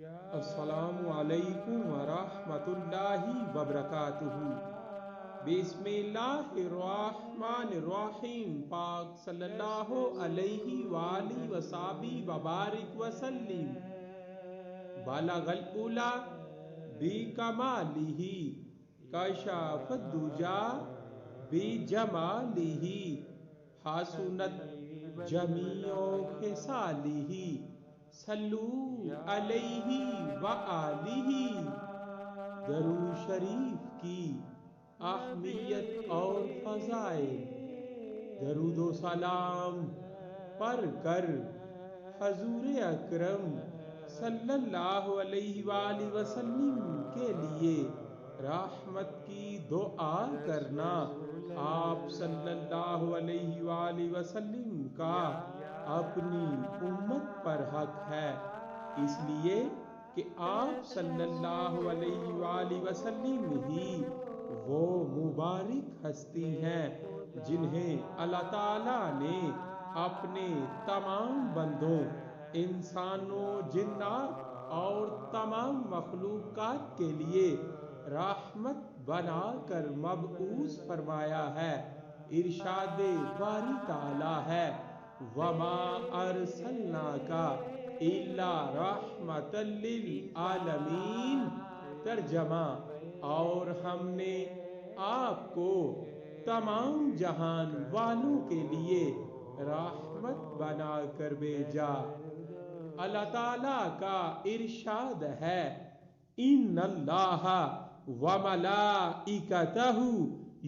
السلام علیکم ورحمۃ اللہ وبرکاتہ۔ بسم اللہ الرحمن الرحیم۔ پاک صلی اللہ علیہ وآلہ وصحبہ وبارک وسلم۔ بلغ العلا بکمالہ کشف الدجی بجمالہ حسنت جمیع خصالہ صلو علیہ وآلہ۔ درود شریف کی اہمیت اور فضائل۔ درود و سلام پڑھ کر حضور اکرم صلی اللہ علیہ وآلہ وسلم کے لیے رحمت کی دعا کرنا آپ صلی اللہ علیہ وآلہ وسلم کا اپنی امت پر حق ہے، اس لیے کہ آپ صلی اللہ علیہ وآلہ وسلم ہی وہ مبارک ہستی ہیں جنہیں اللہ تعالیٰ نے اپنے تمام بندوں، انسانوں، جنات اور تمام مخلوقات کے لیے رحمت بنا کر مبعوث فرمایا ہے۔ ارشاد باری تعالیٰ ہے وَمَا أَرْسَلْنَاكَ إِلَّا رَحْمَةً لِّلْعَالَمِينَ۔ ترجمہ: اور ہم نے آپ کو تمام جہان والوں کے لیے رحمت بنا کر بھیجا۔ اللہ تعالیٰ کا ارشاد ہے إِنَّ اللَّهَ وَمَلَائِكَتَهُ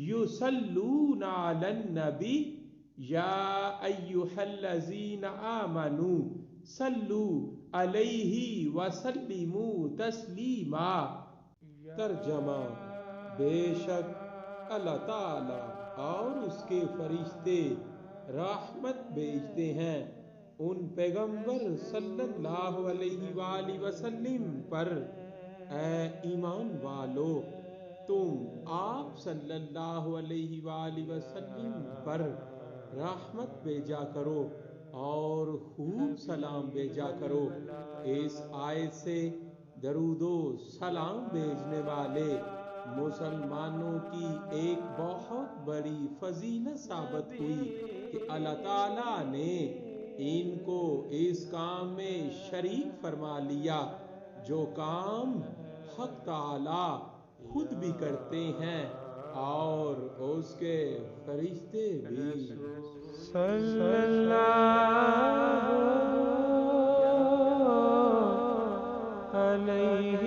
يُصَلُّونَ عَلَى النَّبِيِّ يَا أَيُّهَا الَّذِينَ آمَنُوا صَلُّوا عَلَيْهِ وَسَلِّمُوا تَسْلِيمًا۔ ترجمہ: بے شک اللہ تعالیٰ اور اس کے فرشتے رحمت بھیجتے ہیں ان پیغمبر صلی اللہ علیہ وآلہ وسلم پر۔ اے ایمان والو، تم آپ صلی اللہ علیہ وآلہ وسلم پر رحمت بھیجا کرو اور خوب سلام بھیجا کرو۔ اس آیت سے درود و سلام بھیجنے والے مسلمانوں کی ایک بہت بڑی فضیلت ثابت ہوئی کہ اللہ تعالیٰ نے ان کو اس کام میں شریک فرما لیا جو کام حق تعالیٰ خود بھی کرتے ہیں اور اس کے فرشتے بھی۔ صلی اللہ علیہ